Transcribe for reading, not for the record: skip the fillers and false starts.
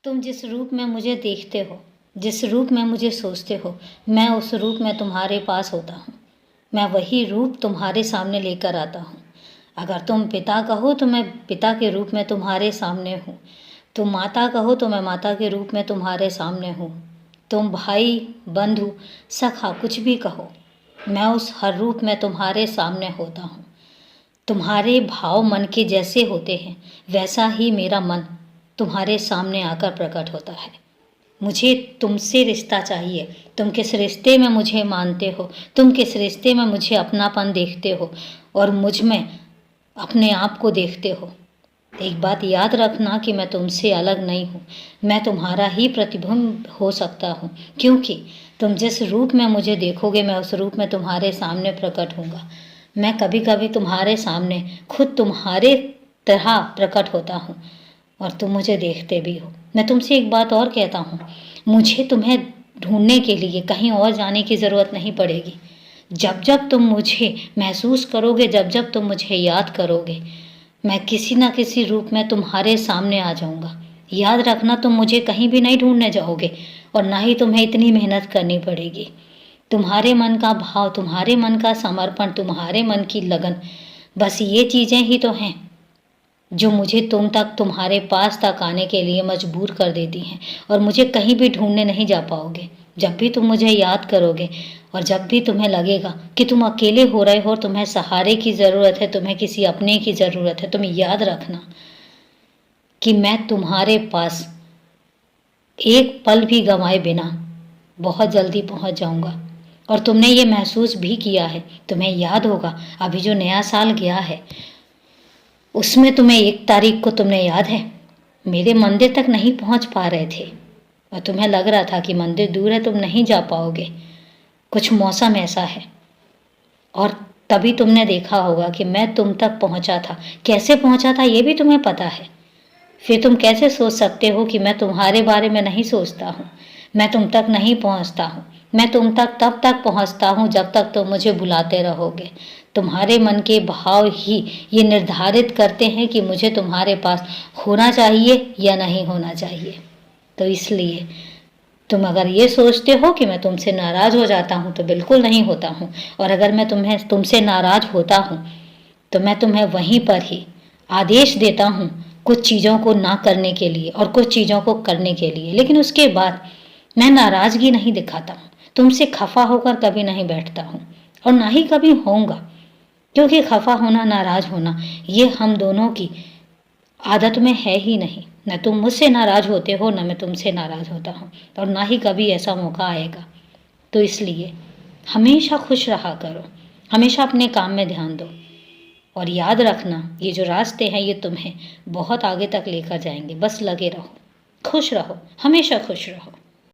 तुम जिस रूप में मुझे देखते हो, जिस रूप में मुझे सोचते हो, मैं उस रूप में तुम्हारे पास होता हूँ। मैं वही रूप तुम्हारे सामने लेकर आता हूँ। अगर तुम पिता कहो तो मैं पिता के रूप में तुम्हारे सामने हूँ। तुम माता कहो तो मैं माता के रूप में तुम्हारे सामने हूँ। तुम भाई, बंधु, सखा कुछ भी कहो, मैं उस हर रूप में तुम्हारे सामने होता हूँ। तुम्हारे भाव मन के जैसे होते हैं, वैसा ही मेरा मन तुम्हारे सामने आकर प्रकट होता है। मुझे तुमसे रिश्ता चाहिए। तुम किस रिश्ते में मुझे मानते हो, तुम किस रिश्ते में मुझे अपनापन देखते हो और मुझ में अपने आप को देखते हो। एक बात याद रखना कि मैं तुमसे अलग नहीं हूँ। मैं तुम्हारा ही प्रतिबिंब हो सकता हूँ, क्योंकि तुम जिस रूप में मुझे देखोगे मैं उस रूप में तुम्हारे सामने प्रकट होऊंगा। मैं कभी कभी तुम्हारे सामने खुद तुम्हारे तरह प्रकट होता हूँ और तुम मुझे देखते भी हो। मैं तुमसे एक बात और कहता हूँ, मुझे तुम्हें ढूंढने के लिए कहीं और जाने की ज़रूरत नहीं पड़ेगी। जब जब तुम मुझे महसूस करोगे, जब जब तुम मुझे याद करोगे, मैं किसी न किसी रूप में तुम्हारे सामने आ जाऊंगा। याद रखना, तुम मुझे कहीं भी नहीं ढूंढने जाओगे और ना ही तुम्हें इतनी मेहनत करनी पड़ेगी। तुम्हारे मन का भाव, तुम्हारे मन का समर्पण, तुम्हारे मन की लगन, बस ये चीज़ें ही तो हैं जो मुझे तुम तक, तुम्हारे पास तक आने के लिए मजबूर कर देती हैं। और मुझे कहीं भी ढूंढने नहीं जा पाओगे। जब भी तुम मुझे याद करोगे और जब भी तुम्हें लगेगा कि तुम अकेले हो रहे हो, तुम्हें सहारे की ज़रूरत है, तुम्हें किसी अपने की ज़रूरत है, तुम याद रखना कि मैं तुम्हारे पास एक पल भी गंवाए बिना बहुत जल्दी पहुंच जाऊंगा। और तुमने ये महसूस भी किया है। तुम्हें याद होगा, अभी जो नया साल गया है उसमें तुम्हें 1 तारीख को, तुमने याद है, मेरे मंदिर तक नहीं पहुंच पा रहे थे और तुम्हें लग रहा था कि मंदिर दूर है, तुम नहीं जा पाओगे, कुछ मौसम ऐसा है। और तभी तुमने देखा होगा कि मैं तुम तक पहुंचा था। कैसे पहुंचा था ये भी तुम्हें पता है। फिर तुम कैसे सोच सकते हो कि मैं तुम्हारे बारे में नहीं सोचता हूँ, मैं तुम तक नहीं पहुँचता हूँ। मैं तुम तक तब तक पहुँचता हूँ जब तक तुम मुझे बुलाते रहोगे। तुम्हारे मन के भाव ही ये निर्धारित करते हैं कि मुझे तुम्हारे पास होना चाहिए या नहीं होना चाहिए। तो इसलिए तुम अगर ये सोचते हो कि मैं तुमसे नाराज़ हो जाता हूँ, तो बिल्कुल नहीं होता हूँ। और अगर मैं तुमसे नाराज़ होता हूँ तो मैं तुम्हें वहीं पर ही आदेश देता हूँ कुछ चीज़ों को ना करने के लिए और कुछ चीज़ों को करने के लिए। लेकिन उसके बाद मैं नाराज़गी नहीं दिखाता हूँ। तुमसे खफा होकर कभी नहीं बैठता हूँ और ना ही कभी होऊंगा, क्योंकि खफा होना, नाराज़ होना, ये हम दोनों की आदत में है ही नहीं। न तुम मुझसे नाराज़ होते हो, न मैं तुमसे नाराज़ होता हूँ और ना ही कभी ऐसा मौका आएगा। तो इसलिए हमेशा खुश रहा करो, हमेशा अपने काम में ध्यान दो और याद रखना, ये जो रास्ते हैं ये तुम्हें बहुत आगे तक लेकर जाएंगे। बस लगे रहो, खुश रहो, हमेशा खुश रहो।